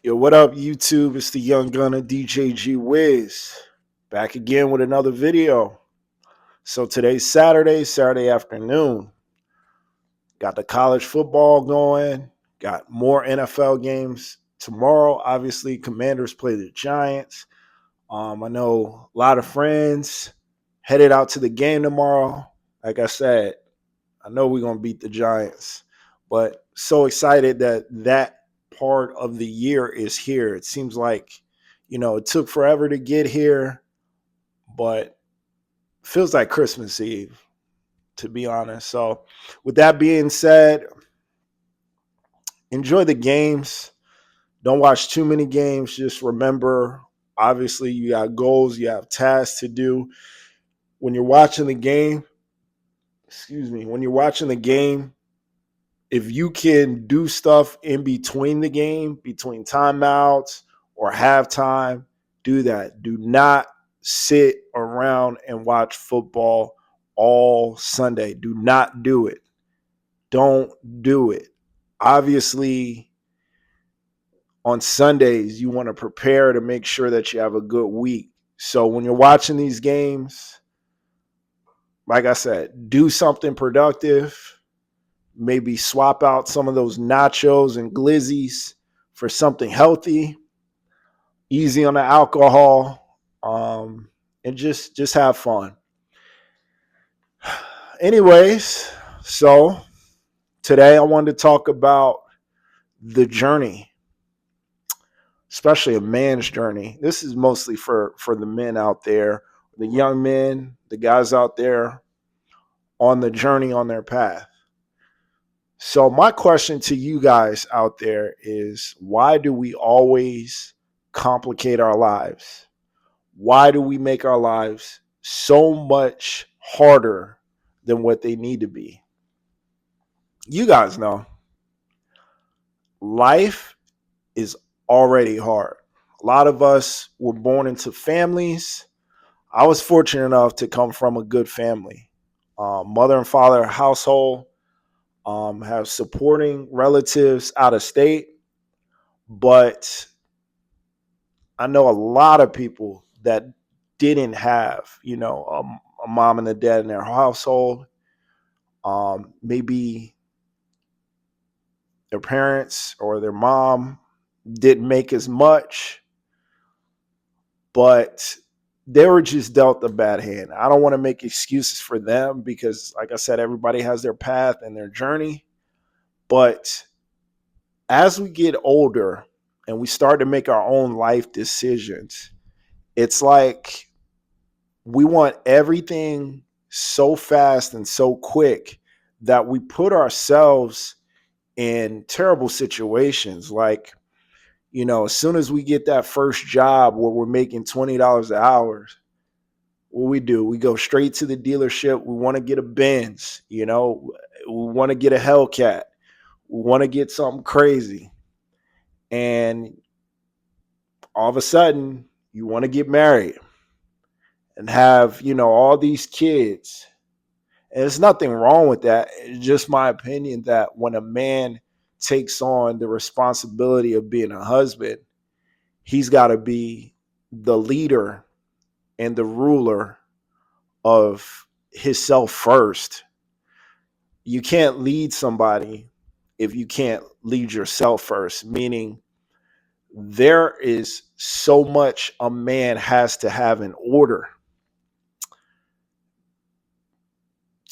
Yo, what up, YouTube? It's the young gunner DJ G-Wiz. Back again with another video. So today's Saturday afternoon. Got the college football going. Got more NFL games tomorrow. Obviously, Commanders play the Giants. I know a lot of friends headed out to the game tomorrow. Like I said, I know we're going to beat the Giants. But so excited that part of the year is here. It seems like, it took forever to get here, but feels like Christmas Eve, to be honest. So, with that being said, enjoy the games. Don't watch too many games. Just remember, obviously, you got goals, you have tasks to do. When you're watching the game, when you're watching the game, if you can do stuff in between the game, between timeouts or halftime, do that. Do not sit around and watch football all Sunday. Do not do it. Don't do it. Obviously, on Sundays, you want to prepare to make sure that you have a good week. So when you're watching these games, like I said, do something productive. Maybe swap out some of those nachos and glizzies for something healthy, easy on the alcohol, and just have fun. Anyways, so today I wanted to talk about the journey, especially a man's journey. This is mostly for the men out there, the young men, the guys out there on the journey, on their path. So my question to you guys out there is, why do we always complicate our lives? Why do we make our lives so much harder than what they need to be? You guys know life is already hard. A lot of us were born into families. I was fortunate enough to come from a good family, mother and father household. Have supporting relatives out of state, but I know a lot of people that didn't have, a mom and a dad in their household. Maybe their parents or their mom didn't make as much, but they were just dealt a bad hand. I don't want to make excuses for them because, like I said, everybody has their path and their journey. But as we get older and we start to make our own life decisions, it's like we want everything so fast and so quick that we put ourselves in terrible situations. Like, as soon as we get that first job where we're making $20 an hour, what we do, we go straight to the dealership. We want to get a Benz, we want to get a Hellcat. We want to get something crazy. And all of a sudden, you want to get married and have, all these kids. And there's nothing wrong with that. It's just my opinion that when a man takes on the responsibility of being a husband, he's got to be the leader and the ruler of himself first. You can't lead somebody if you can't lead yourself first, meaning there is so much a man has to have in order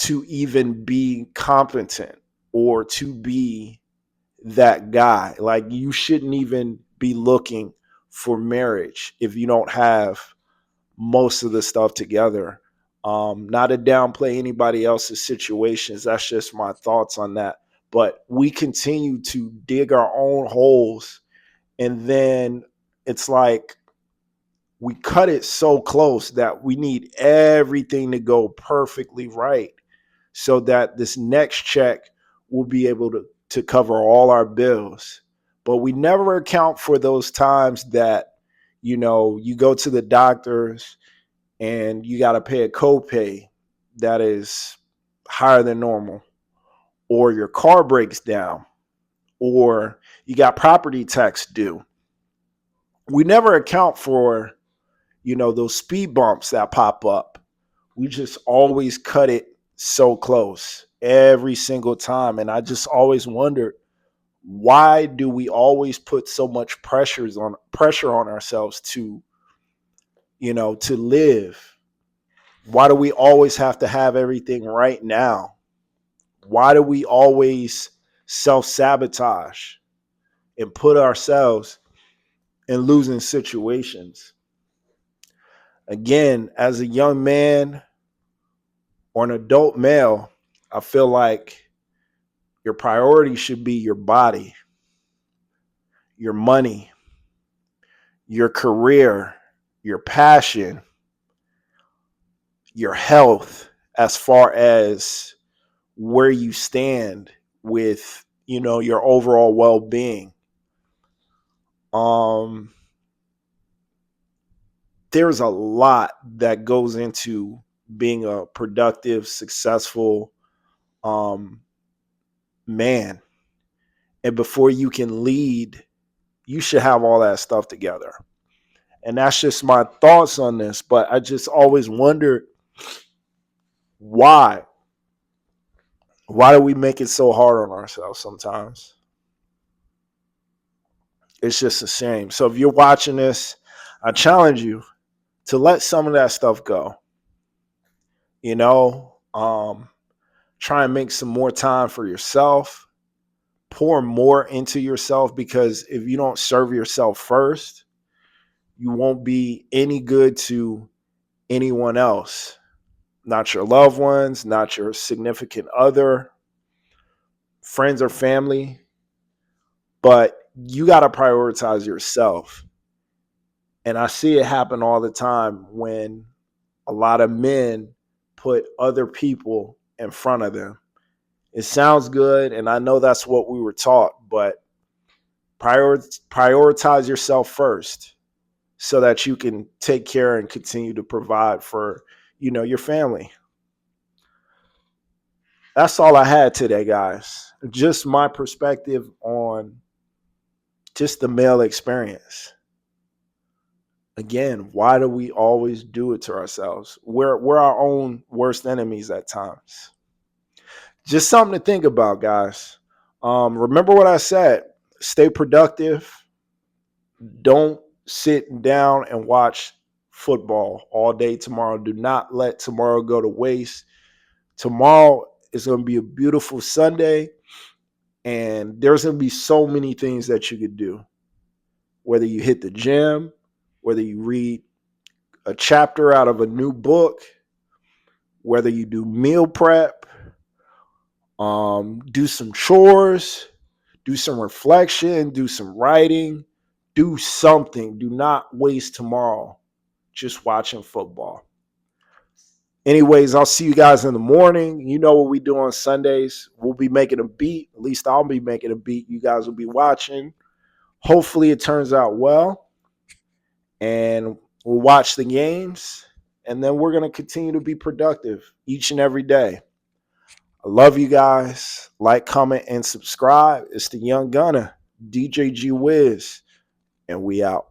to even be competent or to be that guy. Like, you shouldn't even be looking for marriage if you don't have most of the stuff together. Not to downplay anybody else's situations. That's just my thoughts on that. But we continue to dig our own holes, and then it's like we cut it so close that we need everything to go perfectly right so that this next check will be able to cover all our bills. But we never account for those times that, you go to the doctors and you got to pay a copay that is higher than normal, or your car breaks down, or you got property tax due. we never account for, those speed bumps that pop up. We just always cut it so close every single time. And I just always wondered, why do we always put so much pressure on ourselves to, to live? Why do we always have to have everything right now? Why do we always self-sabotage and put ourselves in losing situations? Again, as a young man or an adult male, I feel like your priority should be your body, your money, your career, your passion, your health, as far as where you stand with, your overall well-being. There's a lot that goes into being a productive, successful man. And before you can lead, you should have all that stuff together. And that's just my thoughts on this. But I just always wondered, why? Why do we make it so hard on ourselves sometimes? It's just a shame. So if you're watching this, I challenge you to let some of that stuff go. Try and make some more time for yourself. Pour more into yourself, because if you don't serve yourself first, you won't be any good to anyone else. Not your loved ones, not your significant other, friends or family. But you got to prioritize yourself. And I see it happen all the time when a lot of men put other people in front of them. It sounds good, and I know that's what we were taught, but prioritize yourself first so that you can take care and continue to provide for, your family. That's all I had today, guys. Just my perspective on just the male experience. Again, why do we always do it to ourselves? We're our own worst enemies at times. Just something to think about, guys. Remember what I said. Stay productive. Don't sit down and watch football all day tomorrow. Do not let tomorrow go to waste. Tomorrow is going to be a beautiful Sunday, and there's going to be so many things that you could do. Whether you hit the gym, whether you read a chapter out of a new book, whether you do meal prep, do some chores, do some reflection, do some writing, do something. Do not waste tomorrow just watching football. Anyways, I'll see you guys in the morning. You know what we do on Sundays. We'll be making a beat. At least I'll be making a beat. You guys will be watching. Hopefully it turns out well. And we'll watch the games. And then we're going to continue to be productive each and every day. I love you guys. Like, comment, and subscribe. It's the Young Gunner, DJ G-Wiz, and we out.